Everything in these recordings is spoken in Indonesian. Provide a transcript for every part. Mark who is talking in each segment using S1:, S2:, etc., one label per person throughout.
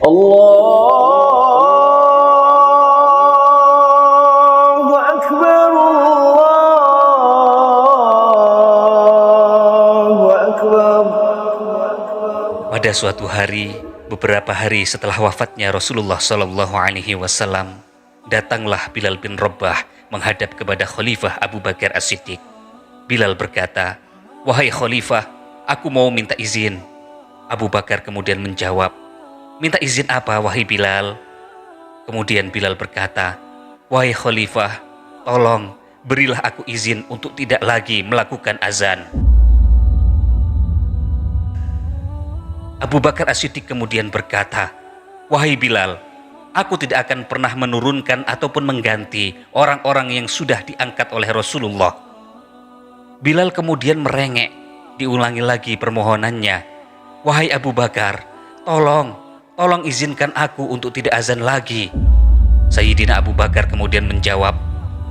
S1: Allahu Akbar, Allahu Akbar.
S2: Pada suatu hari, beberapa hari setelah wafatnya Rasulullah SAW, datanglah Bilal bin Rabah menghadap kepada Khalifah Abu Bakar As-Siddiq. Bilal berkata, "Wahai Khalifah, aku mau minta izin." Abu Bakar kemudian menjawab, "Minta izin apa, wahai Bilal?" Kemudian Bilal berkata, "Wahai Khalifah, tolong berilah aku izin untuk tidak lagi melakukan azan." Abu Bakar As-Siddiq kemudian berkata, "Wahai Bilal, aku tidak akan pernah menurunkan ataupun mengganti orang-orang yang sudah diangkat oleh Rasulullah." Bilal kemudian merengek, diulangi lagi permohonannya, "Wahai Abu Bakar, tolong izinkan aku untuk tidak azan lagi." Sayyidina Abu Bakar kemudian menjawab,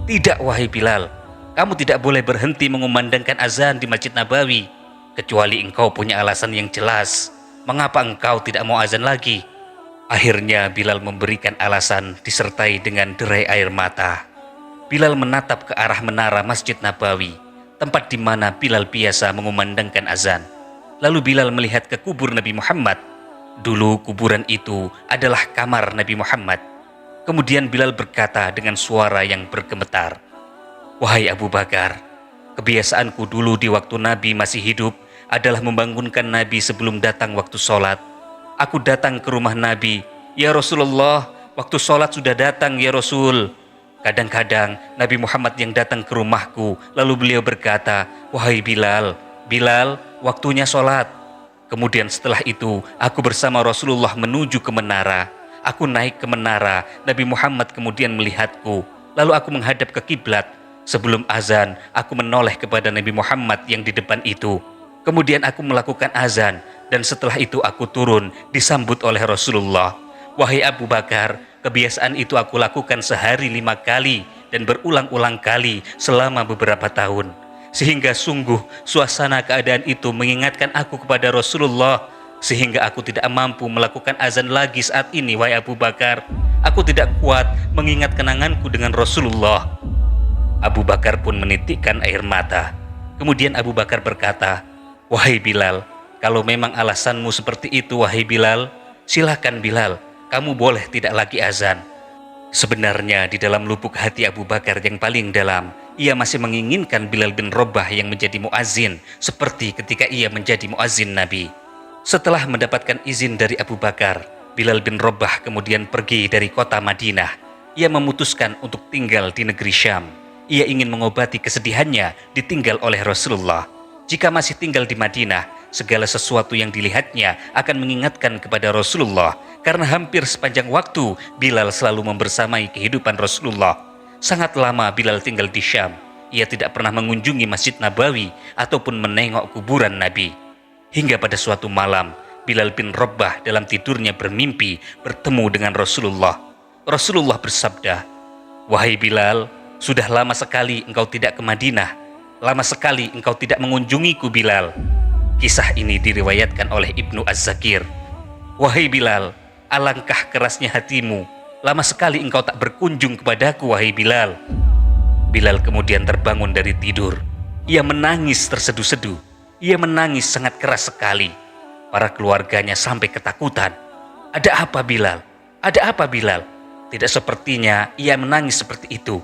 S2: "Tidak wahai Bilal, kamu tidak boleh berhenti mengumandangkan azan di Masjid Nabawi, kecuali engkau punya alasan yang jelas. Mengapa engkau tidak mau azan lagi?" Akhirnya Bilal memberikan alasan disertai dengan derai air mata. Bilal menatap ke arah menara Masjid Nabawi, tempat di mana Bilal biasa mengumandangkan azan. Lalu Bilal melihat ke kubur Nabi Muhammad. Dulu kuburan itu adalah kamar Nabi Muhammad. Kemudian Bilal berkata dengan suara yang bergemetar, "Wahai Abu Bakar, kebiasaanku dulu di waktu Nabi masih hidup adalah membangunkan Nabi sebelum datang waktu sholat. Aku datang ke rumah Nabi, 'Ya Rasulullah, waktu sholat sudah datang ya Rasul.' Kadang-kadang Nabi Muhammad yang datang ke rumahku, lalu beliau berkata, 'Wahai Bilal, waktunya sholat.' Kemudian setelah itu, aku bersama Rasulullah menuju ke menara. Aku naik ke menara, Nabi Muhammad kemudian melihatku. Lalu aku menghadap ke kiblat. Sebelum azan, aku menoleh kepada Nabi Muhammad yang di depan itu. Kemudian aku melakukan azan, dan setelah itu aku turun, disambut oleh Rasulullah. Wahai Abu Bakar, kebiasaan itu aku lakukan sehari 5 kali dan berulang-ulang kali selama beberapa tahun. Sehingga sungguh suasana keadaan itu mengingatkan aku kepada Rasulullah, sehingga aku tidak mampu melakukan azan lagi saat ini, wahai Abu Bakar. Aku tidak kuat mengingat kenanganku dengan Rasulullah." Abu Bakar pun menitikkan air mata. Kemudian Abu Bakar berkata, "Wahai Bilal, kalau memang alasanmu seperti itu, wahai Bilal, silakan Bilal, kamu boleh tidak lagi azan." Sebenarnya di dalam lubuk hati Abu Bakar yang paling dalam, ia masih menginginkan Bilal bin Rabah yang menjadi muazzin seperti ketika ia menjadi muazzin Nabi. Setelah mendapatkan izin dari Abu Bakar, Bilal bin Rabah kemudian pergi dari kota Madinah. Ia memutuskan untuk tinggal di negeri Syam. Ia ingin mengobati kesedihannya ditinggal oleh Rasulullah. Jika masih tinggal di Madinah, segala sesuatu yang dilihatnya akan mengingatkan kepada Rasulullah, karena hampir sepanjang waktu Bilal selalu membersamai kehidupan Rasulullah. Sangat lama Bilal tinggal di Syam. Ia tidak pernah mengunjungi Masjid Nabawi ataupun menengok kuburan Nabi. Hingga pada suatu malam, Bilal bin Rabah dalam tidurnya bermimpi bertemu dengan Rasulullah. Rasulullah bersabda, "Wahai Bilal, sudah lama sekali engkau tidak ke Madinah. Lama sekali engkau tidak mengunjungiku, Bilal." Kisah ini diriwayatkan oleh Ibnu Az-Zakir. "Wahai Bilal, alangkah kerasnya hatimu. Lama sekali engkau tak berkunjung kepadaku, wahai Bilal." Bilal kemudian terbangun dari tidur. Ia menangis terseduh-seduh. Ia menangis sangat keras sekali. Para keluarganya sampai ketakutan. "Ada apa Bilal? Ada apa Bilal?" Tidak sepertinya ia menangis seperti itu.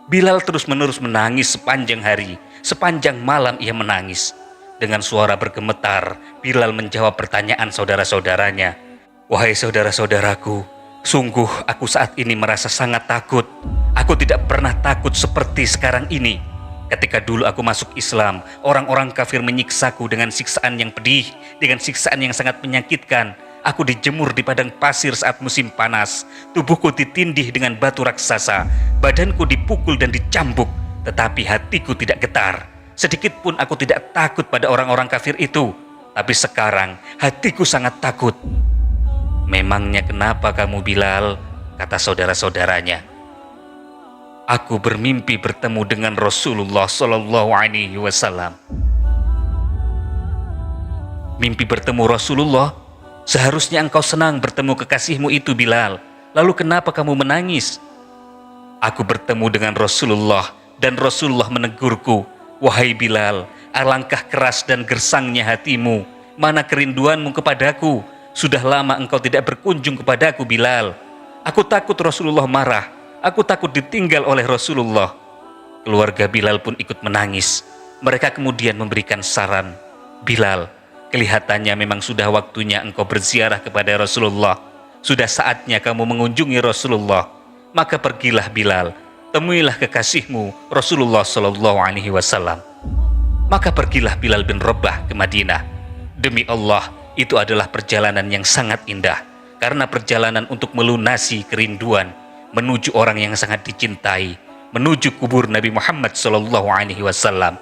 S2: Bilal terus-menerus menangis sepanjang hari. Sepanjang malam ia menangis. Dengan suara bergemetar, Bilal menjawab pertanyaan saudara-saudaranya. "Wahai saudara-saudaraku, sungguh aku saat ini merasa sangat takut. Aku tidak pernah takut seperti sekarang ini. Ketika dulu aku masuk Islam, orang-orang kafir menyiksaku dengan siksaan yang pedih, dengan siksaan yang sangat menyakitkan. Aku dijemur di padang pasir saat musim panas. Tubuhku ditindih dengan batu raksasa. Badanku dipukul dan dicambuk, tetapi hatiku tidak getar. Sedikit pun aku tidak takut pada orang-orang kafir itu. Tapi sekarang hatiku sangat takut." "Memangnya kenapa kamu Bilal?" kata saudara-saudaranya. "Aku bermimpi bertemu dengan Rasulullah Shallallahu Alaihi Wasallam." "Mimpi bertemu Rasulullah? Seharusnya engkau senang bertemu kekasihmu itu Bilal. Lalu kenapa kamu menangis? Aku bertemu dengan Rasulullah dan Rasulullah menegurku, wahai Bilal, alangkah keras dan gersangnya hatimu. Mana kerinduanmu kepadaku? Sudah lama engkau tidak berkunjung kepadaku Bilal. Aku takut Rasulullah marah. Aku takut ditinggal oleh Rasulullah. Keluarga Bilal pun ikut menangis. Mereka kemudian memberikan saran, Bilal, kelihatannya memang sudah waktunya engkau berziarah kepada Rasulullah. Sudah saatnya kamu mengunjungi Rasulullah. Maka pergilah Bilal, temuilah kekasihmu Rasulullah Shallallahu Alaihi Wasallam. Maka pergilah Bilal bin Rabah ke Madinah. Demi Allah, itu adalah perjalanan yang sangat indah. Karena perjalanan untuk melunasi kerinduan menuju orang yang sangat dicintai, menuju kubur Nabi Muhammad Shallallahu Alaihi Wasallam.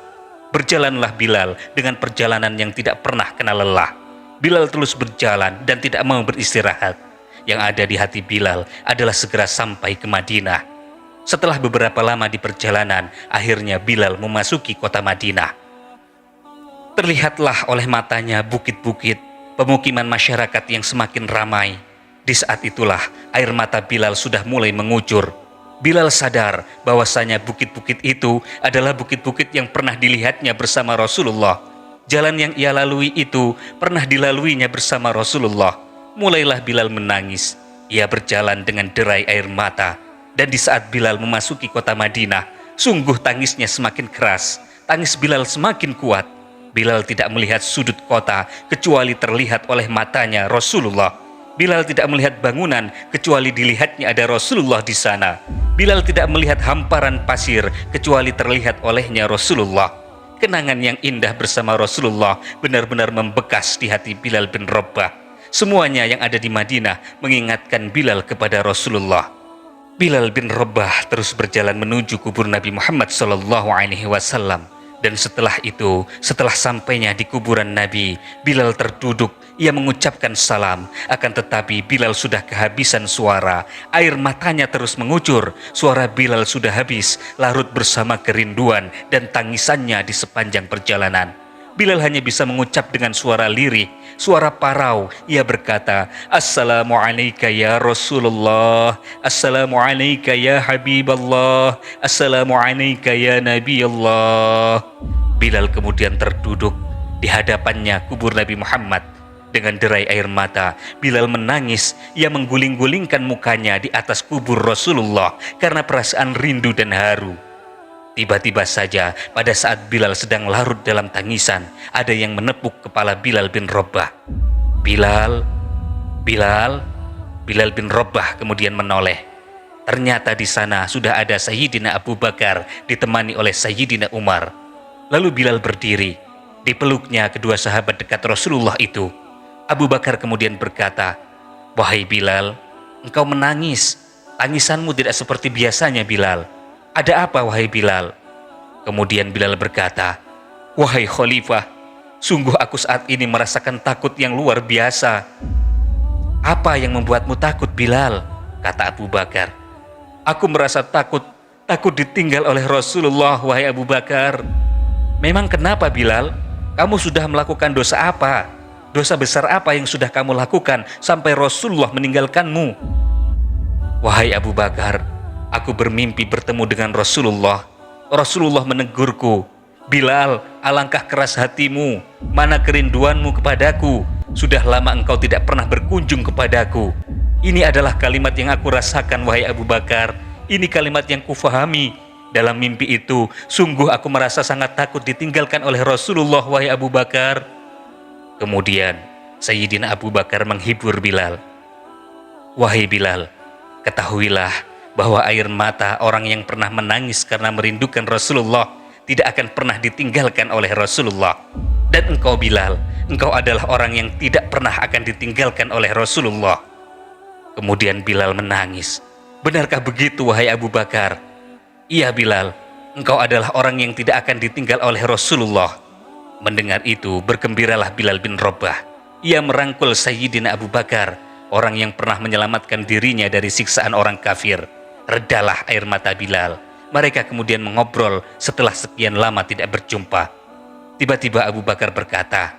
S2: Berjalanlah Bilal dengan perjalanan yang tidak pernah kenal lelah. Bilal terus berjalan dan tidak mau beristirahat. Yang ada di hati Bilal adalah segera sampai ke Madinah. Setelah beberapa lama di perjalanan, akhirnya Bilal memasuki kota Madinah. Terlihatlah oleh matanya bukit-bukit, pemukiman masyarakat yang semakin ramai. Di saat itulah air mata Bilal sudah mulai mengucur. Bilal sadar bahwasanya bukit-bukit itu adalah bukit-bukit yang pernah dilihatnya bersama Rasulullah. Jalan yang ia lalui itu pernah dilaluinya bersama Rasulullah. Mulailah Bilal menangis. Ia berjalan dengan derai air mata. Dan di saat Bilal memasuki kota Madinah, sungguh tangisnya semakin keras. Tangis Bilal semakin kuat. Bilal tidak melihat sudut kota kecuali terlihat oleh matanya Rasulullah. Bilal tidak melihat bangunan kecuali dilihatnya ada Rasulullah di sana. Bilal tidak melihat hamparan pasir kecuali terlihat olehnya Rasulullah. Kenangan yang indah bersama Rasulullah benar-benar membekas di hati Bilal bin Rabah. Semuanya yang ada di Madinah mengingatkan Bilal kepada Rasulullah. Bilal bin Rabah terus berjalan menuju kubur Nabi Muhammad SAW. Dan setelah itu, setelah sampainya di kuburan Nabi, Bilal terduduk. Ia mengucapkan salam, akan tetapi Bilal sudah kehabisan suara. Air matanya terus mengucur. Suara Bilal sudah habis, larut bersama kerinduan dan tangisannya di sepanjang perjalanan. Bilal hanya bisa mengucap dengan suara lirih, suara parau. Ia berkata, Assalamualaikum ya Rasulullah, Assalamualaikum ya Habiballah, Assalamualaikum ya Nabi Allah. Bilal kemudian terduduk di hadapannya kubur Nabi Muhammad. Dengan derai air mata, Bilal menangis. Ia mengguling-gulingkan mukanya di atas kubur Rasulullah karena perasaan rindu dan haru. Tiba-tiba saja pada saat Bilal sedang larut dalam tangisan, ada yang menepuk kepala Bilal bin Rabah. Bilal bin Rabah kemudian menoleh. Ternyata di sana sudah ada Sayyidina Abu Bakar ditemani oleh Sayyidina Umar. Lalu Bilal berdiri, dipeluknya kedua sahabat dekat Rasulullah itu. Abu Bakar kemudian berkata, wahai Bilal, engkau menangis. Tangisanmu tidak seperti biasanya Bilal. Ada apa wahai Bilal? Kemudian Bilal berkata, wahai Khalifah, sungguh aku saat ini merasakan takut yang luar biasa. Apa yang membuatmu takut Bilal? Kata Abu Bakar. Aku merasa takut ditinggal oleh Rasulullah wahai Abu Bakar. Memang kenapa Bilal? Kamu sudah melakukan dosa apa? Dosa besar apa yang sudah kamu lakukan sampai Rasulullah meninggalkanmu? Wahai Abu Bakar, aku bermimpi bertemu dengan Rasulullah. Rasulullah menegurku, Bilal, alangkah keras hatimu, mana kerinduanmu kepadaku. Sudah lama engkau tidak pernah berkunjung kepadaku. Ini adalah kalimat yang aku rasakan wahai Abu Bakar. Ini kalimat yang kufahami. Dalam mimpi itu, sungguh aku merasa sangat takut ditinggalkan oleh Rasulullah wahai Abu Bakar. Kemudian Sayyidina Abu Bakar menghibur Bilal. Wahai Bilal, ketahuilah bahwa air mata orang yang pernah menangis karena merindukan Rasulullah tidak akan pernah ditinggalkan oleh Rasulullah. Dan engkau Bilal, engkau adalah orang yang tidak pernah akan ditinggalkan oleh Rasulullah. Kemudian Bilal menangis. Benarkah begitu wahai Abu Bakar? Iya Bilal, engkau adalah orang yang tidak akan ditinggal oleh Rasulullah. Mendengar itu bergembiralah Bilal bin Rabah. Ia merangkul Sayyidina Abu Bakar, orang yang pernah menyelamatkan dirinya dari siksaan orang kafir. Redalah air mata Bilal. Mereka kemudian mengobrol setelah sekian lama tidak berjumpa. Tiba-tiba Abu Bakar berkata,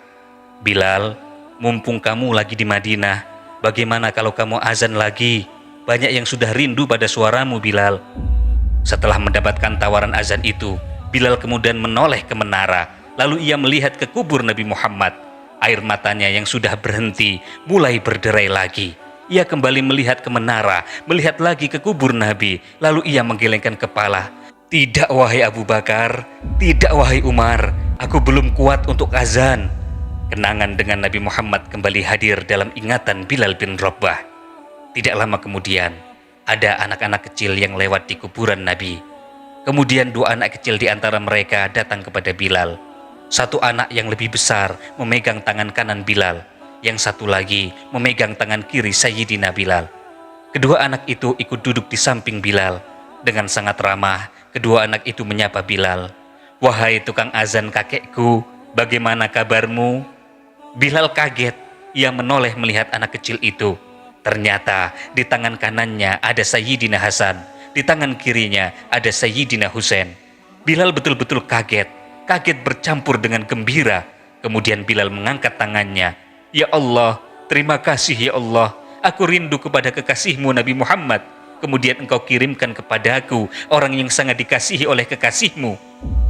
S2: Bilal, mumpung kamu lagi di Madinah, bagaimana kalau kamu azan lagi? Banyak yang sudah rindu pada suaramu, Bilal." Setelah mendapatkan tawaran azan itu, Bilal kemudian menoleh ke menara, lalu ia melihat ke kubur Nabi Muhammad. Air matanya yang sudah berhenti mulai berderai lagi. Ia kembali melihat ke menara, melihat lagi ke kubur Nabi, lalu ia menggelengkan kepala. "Tidak wahai Abu Bakar, tidak wahai Umar, aku belum kuat untuk azan." Kenangan dengan Nabi Muhammad kembali hadir dalam ingatan Bilal bin Rabah. Tidak lama kemudian, ada anak-anak kecil yang lewat di kuburan Nabi. Kemudian dua anak kecil di antara mereka datang kepada Bilal. Satu anak yang lebih besar memegang tangan kanan Bilal, yang satu lagi memegang tangan kiri Sayyidina Bilal. Kedua anak itu ikut duduk di samping Bilal. Dengan sangat ramah, kedua anak itu menyapa Bilal. "Wahai tukang azan kakekku, bagaimana kabarmu?" Bilal kaget, ia menoleh melihat anak kecil itu. Ternyata di tangan kanannya ada Sayyidina Hasan, di tangan kirinya ada Sayyidina Husain. Bilal betul-betul kaget bercampur dengan gembira. Kemudian Bilal mengangkat tangannya. "Ya Allah, terima kasih ya Allah, aku rindu kepada kekasihmu Nabi Muhammad. Kemudian engkau kirimkan kepadaku orang yang sangat dikasihi oleh kekasihmu."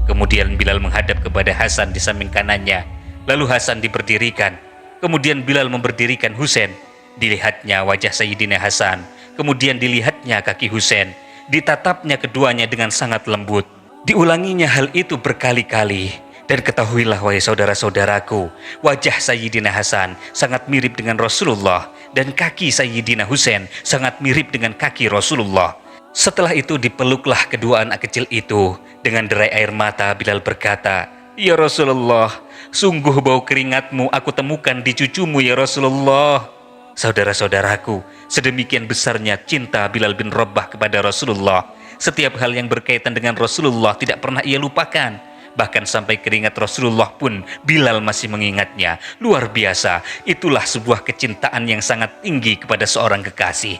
S2: Kemudian Bilal menghadap kepada Hasan di samping kanannya. Lalu Hasan diberdirikan. Kemudian Bilal memberdirikan Husain. Dilihatnya wajah Sayyidina Hasan, kemudian dilihatnya kaki Husain. Ditatapnya keduanya dengan sangat lembut. Diulanginya hal itu berkali-kali. Dan ketahuilah wahai saudara-saudaraku, wajah Sayyidina Hasan sangat mirip dengan Rasulullah, dan kaki Sayyidina Husain sangat mirip dengan kaki Rasulullah. Setelah itu dipeluklah kedua anak kecil itu. Dengan derai air mata Bilal berkata, "Ya Rasulullah, sungguh bau keringatmu aku temukan di cucumu ya Rasulullah." Saudara-saudaraku, sedemikian besarnya cinta Bilal bin Rabah kepada Rasulullah. Setiap hal yang berkaitan dengan Rasulullah tidak pernah ia lupakan. Bahkan sampai keringat Rasulullah pun Bilal masih mengingatnya. Luar biasa, itulah sebuah kecintaan yang sangat tinggi kepada seorang kekasih.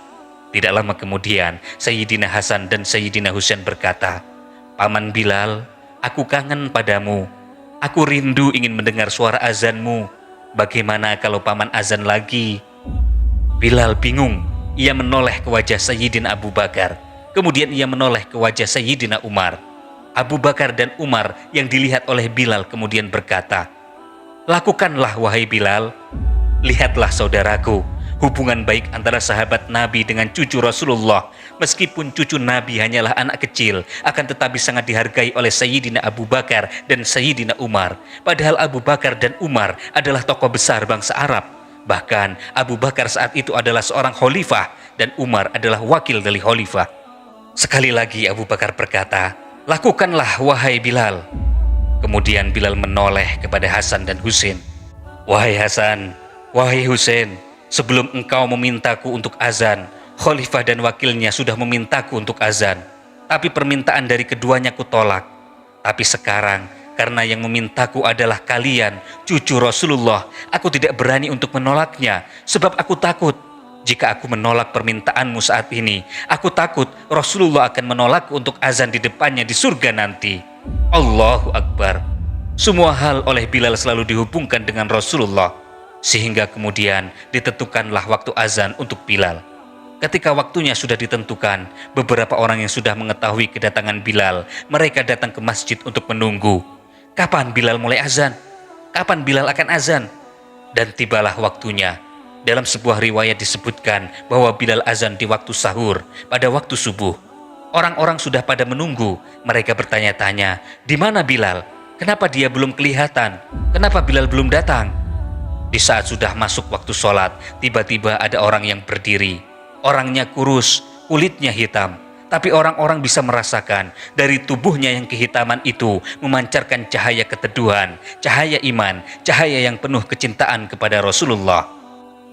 S2: Tidak lama kemudian, Sayyidina Hasan dan Sayyidina Husain berkata, "Paman Bilal, aku kangen padamu. Aku rindu ingin mendengar suara azanmu. Bagaimana kalau paman azan lagi?" Bilal bingung. Ia menoleh ke wajah Sayyidina Abu Bakar. Kemudian ia menoleh ke wajah Sayyidina Umar. Abu Bakar dan Umar yang dilihat oleh Bilal kemudian berkata, "Lakukanlah wahai Bilal. Lihatlah saudaraku, hubungan baik antara sahabat Nabi dengan cucu Rasulullah. Meskipun cucu Nabi hanyalah anak kecil, akan tetapi sangat dihargai oleh Sayyidina Abu Bakar dan Sayyidina Umar. Padahal Abu Bakar dan Umar adalah tokoh besar bangsa Arab. Bahkan Abu Bakar saat itu adalah seorang khalifah dan Umar adalah wakil dari khalifah." Sekali lagi Abu Bakar berkata, "Lakukanlah wahai Bilal." Kemudian Bilal menoleh kepada Hasan dan Husain. "Wahai Hasan, wahai Husain, sebelum engkau memintaku untuk azan, khalifah dan wakilnya sudah memintaku untuk azan. Tapi permintaan dari keduanya kutolak. Tapi sekarang, karena yang memintaku adalah kalian, cucu Rasulullah, aku tidak berani untuk menolaknya, sebab aku takut. Jika aku menolak permintaanmu saat ini, aku takut Rasulullah akan menolakku untuk azan di depannya di surga nanti." Allahu Akbar. Semua hal oleh Bilal selalu dihubungkan dengan Rasulullah. Sehingga kemudian ditentukanlah waktu azan untuk Bilal. Ketika waktunya sudah ditentukan, beberapa orang yang sudah mengetahui kedatangan Bilal, mereka datang ke masjid untuk menunggu. Kapan Bilal mulai azan? Kapan Bilal akan azan? Dan tibalah waktunya. Dalam sebuah riwayat disebutkan bahwa Bilal azan di waktu sahur, pada waktu subuh. Orang-orang sudah pada menunggu. Mereka bertanya-tanya, "Di mana Bilal? Kenapa dia belum kelihatan? Kenapa Bilal belum datang?" Di saat sudah masuk waktu sholat, tiba-tiba ada orang yang berdiri. Orangnya kurus, kulitnya hitam. Tapi orang-orang bisa merasakan dari tubuhnya yang kehitaman itu memancarkan cahaya keteduhan, cahaya iman, cahaya yang penuh kecintaan kepada Rasulullah.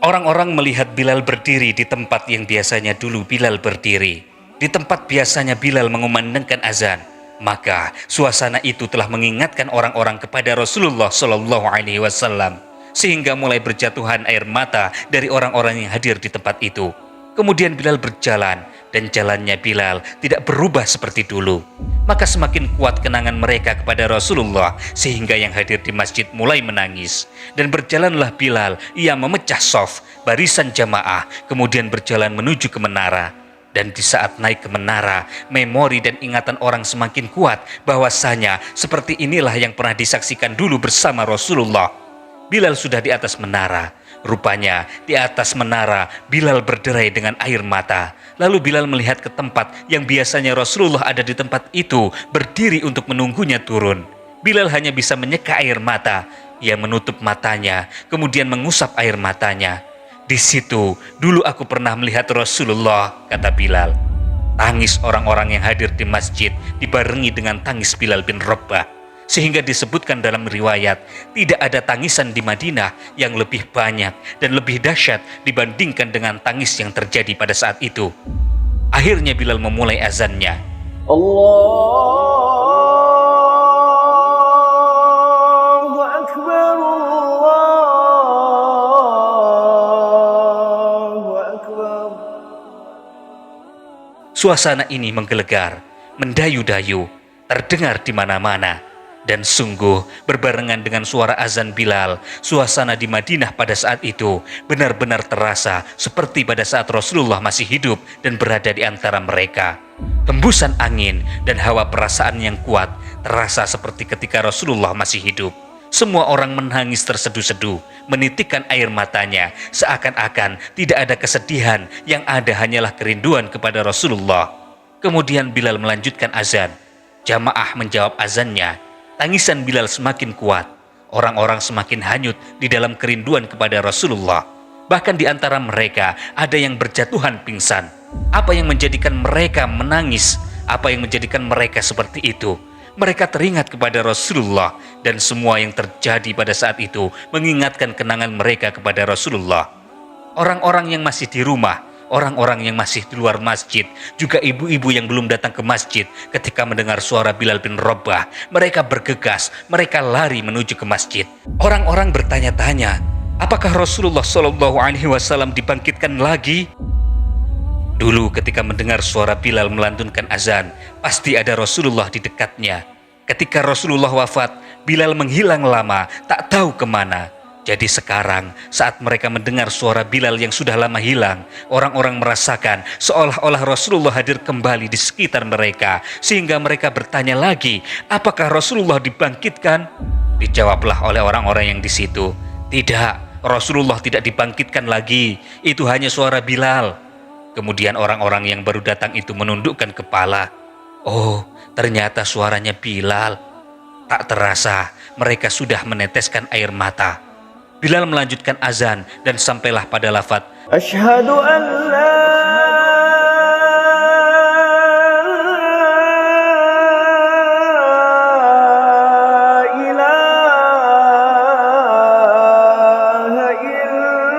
S2: Orang-orang melihat Bilal berdiri di tempat yang biasanya dulu Bilal berdiri. Di tempat biasanya Bilal mengumandangkan azan. Maka suasana itu telah mengingatkan orang-orang kepada Rasulullah SAW. Sehingga mulai berjatuhan air mata dari orang-orang yang hadir di tempat itu. Kemudian Bilal berjalan dan jalannya Bilal tidak berubah seperti dulu. Maka semakin kuat kenangan mereka kepada Rasulullah sehingga yang hadir di masjid mulai menangis. Dan berjalanlah Bilal, ia memecah shaf, barisan jamaah, kemudian berjalan menuju ke menara. Dan di saat naik ke menara, memori dan ingatan orang semakin kuat bahwasanya seperti inilah yang pernah disaksikan dulu bersama Rasulullah. Bilal sudah di atas menara. Rupanya di atas menara Bilal berderai dengan air mata. Lalu Bilal melihat ke tempat yang biasanya Rasulullah ada di tempat itu, berdiri untuk menunggunya turun. Bilal hanya bisa menyeka air mata. Ia menutup matanya, kemudian mengusap air matanya. Di situ dulu aku pernah melihat Rasulullah, kata Bilal. Tangis orang-orang yang hadir di masjid dibarengi dengan tangis Bilal bin Rabah. Sehingga disebutkan dalam riwayat, tidak ada tangisan di Madinah yang lebih banyak dan lebih dahsyat dibandingkan dengan tangis yang terjadi pada saat itu. Akhirnya Bilal memulai azannya.
S1: Allahu Akbar, Allahu Akbar.
S2: Suasana ini menggelegar, mendayu-dayu, terdengar di mana-mana. Dan sungguh berbarengan dengan suara azan Bilal, suasana di Madinah pada saat itu benar-benar terasa seperti pada saat Rasulullah masih hidup dan berada di antara mereka. Hembusan angin dan hawa perasaan yang kuat terasa seperti ketika Rasulullah masih hidup. Semua orang menangis terseduh-seduh, menitikkan air matanya, seakan-akan tidak ada kesedihan, yang ada hanyalah kerinduan kepada Rasulullah. Kemudian Bilal melanjutkan azan. Jamaah menjawab azannya. Tangisan Bilal semakin kuat. Orang-orang semakin hanyut di dalam kerinduan kepada Rasulullah. Bahkan di antara mereka ada yang berjatuhan pingsan. Apa yang menjadikan mereka menangis? Apa yang menjadikan mereka seperti itu? Mereka teringat kepada Rasulullah dan semua yang terjadi pada saat itu mengingatkan kenangan mereka kepada Rasulullah. Orang-orang yang masih di rumah, orang-orang yang masih di luar masjid, juga ibu-ibu yang belum datang ke masjid ketika mendengar suara Bilal bin Rabah, mereka bergegas, mereka lari menuju ke masjid. Orang-orang bertanya-tanya, apakah Rasulullah SAW dibangkitkan lagi? Dulu ketika mendengar suara Bilal melantunkan azan, pasti ada Rasulullah di dekatnya. Ketika Rasulullah wafat, Bilal menghilang lama, tak tahu kemana. Jadi sekarang saat mereka mendengar suara Bilal yang sudah lama hilang, orang-orang merasakan seolah-olah Rasulullah hadir kembali di sekitar mereka, sehingga mereka bertanya lagi, apakah Rasulullah dibangkitkan? Dijawablah oleh orang-orang yang di situ, tidak, Rasulullah tidak dibangkitkan lagi, itu hanya suara Bilal. Kemudian orang-orang yang baru datang itu menundukkan kepala. Oh, ternyata suaranya Bilal. Tak terasa mereka sudah meneteskan air mata. Bilal melanjutkan azan dan sampailah pada lafaz
S1: Asyhadu an la ilaha illallah.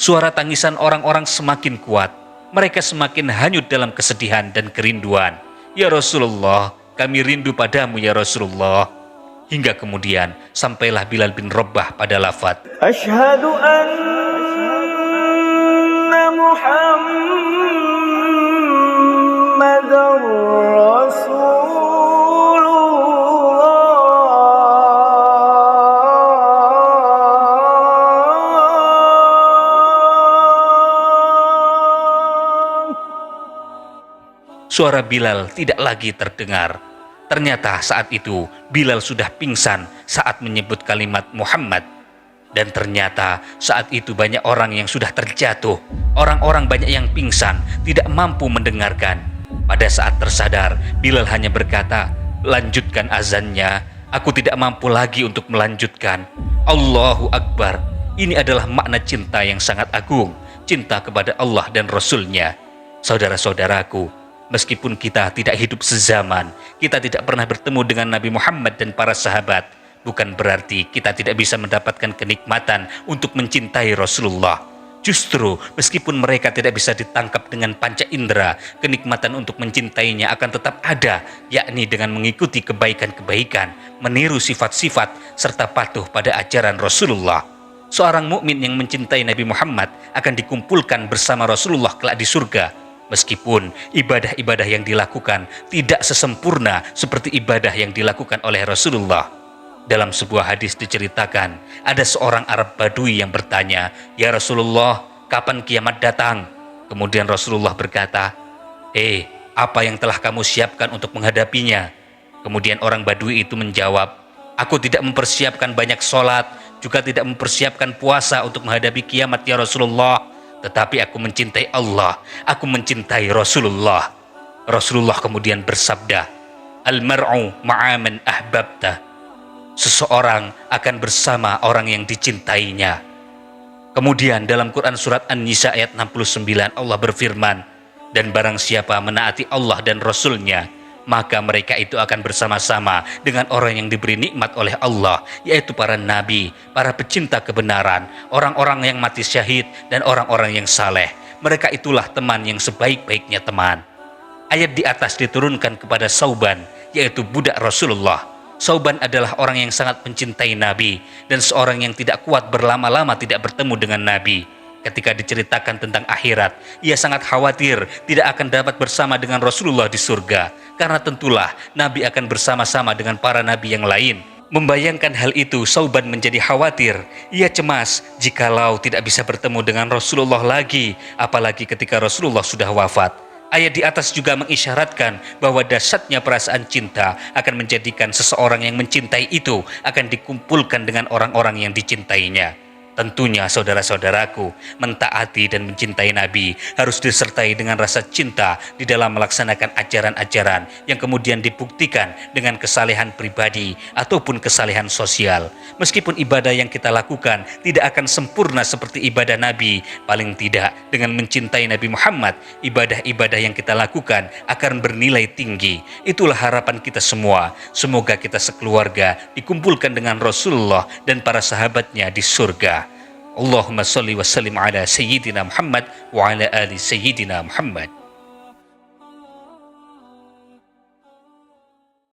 S2: Suara tangisan orang-orang semakin kuat. Mereka semakin hanyut dalam kesedihan dan kerinduan. Ya Rasulullah, kami rindu padamu ya Rasulullah. Hingga kemudian sampailah Bilal bin Rabah pada lafaz
S1: Asyhadu anna Muhammadar
S2: Suara Bilal tidak lagi terdengar. Ternyata saat itu Bilal sudah pingsan saat menyebut kalimat Muhammad. Dan ternyata saat itu banyak orang yang sudah terjatuh. Orang-orang banyak yang pingsan, tidak mampu mendengarkan. Pada saat tersadar, Bilal hanya berkata, lanjutkan azannya, aku tidak mampu lagi untuk melanjutkan. Allahu Akbar. Ini adalah makna cinta yang sangat agung, cinta kepada Allah dan Rasul-Nya. Saudara-saudaraku, meskipun kita tidak hidup sezaman, kita tidak pernah bertemu dengan Nabi Muhammad dan para sahabat, bukan berarti kita tidak bisa mendapatkan kenikmatan untuk mencintai Rasulullah. Justru meskipun mereka tidak bisa ditangkap dengan panca indera, kenikmatan untuk mencintainya akan tetap ada, yakni dengan mengikuti kebaikan-kebaikan, meniru sifat-sifat, serta patuh pada ajaran Rasulullah. Seorang mukmin yang mencintai Nabi Muhammad akan dikumpulkan bersama Rasulullah kelak di surga, meskipun ibadah-ibadah yang dilakukan tidak sesempurna seperti ibadah yang dilakukan oleh Rasulullah. Dalam sebuah hadis diceritakan, ada seorang Arab Badui yang bertanya, "Ya Rasulullah, kapan kiamat datang?" Kemudian Rasulullah berkata, apa yang telah kamu siapkan untuk menghadapinya?" Kemudian orang Badui itu menjawab, "Aku tidak mempersiapkan banyak sholat, juga tidak mempersiapkan puasa untuk menghadapi kiamat ya Rasulullah. Tetapi aku mencintai Allah, aku mencintai Rasulullah." Rasulullah kemudian bersabda, "Al-mar'u ma'a man ahbabta." Seseorang akan bersama orang yang dicintainya. Kemudian dalam Quran surat An-Nisa ayat 69 Allah berfirman, "Dan barang siapa menaati Allah dan Rasul-Nya, maka mereka itu akan bersama-sama dengan orang yang diberi nikmat oleh Allah, yaitu para nabi, para pecinta kebenaran, orang-orang yang mati syahid, dan orang-orang yang saleh. Mereka itulah teman yang sebaik-baiknya teman." Ayat di atas diturunkan kepada Sauban, yaitu budak Rasulullah. Sauban adalah orang yang sangat mencintai Nabi dan seorang yang tidak kuat berlama-lama tidak bertemu dengan Nabi. Ketika diceritakan tentang akhirat, ia sangat khawatir tidak akan dapat bersama dengan Rasulullah di surga, karena tentulah Nabi akan bersama-sama dengan para Nabi yang lain. Membayangkan hal itu, Sauban menjadi khawatir. Ia cemas jikalau tidak bisa bertemu dengan Rasulullah lagi, apalagi ketika Rasulullah sudah wafat. Ayat di atas juga mengisyaratkan bahwa dahsyatnya perasaan cinta akan menjadikan seseorang yang mencintai itu akan dikumpulkan dengan orang-orang yang dicintainya. Tentunya saudara-saudaraku, mentaati dan mencintai Nabi harus disertai dengan rasa cinta di dalam melaksanakan ajaran-ajaran yang kemudian dibuktikan dengan kesalehan pribadi ataupun kesalehan sosial. Meskipun ibadah yang kita lakukan tidak akan sempurna seperti ibadah Nabi, paling tidak dengan mencintai Nabi Muhammad, ibadah-ibadah yang kita lakukan akan bernilai tinggi. Itulah harapan kita semua. Semoga kita sekeluarga dikumpulkan dengan Rasulullah dan para sahabatnya di surga. Allahumma salli wa sallim ala Sayyidina Muhammad wa ala ali Sayyidina Muhammad.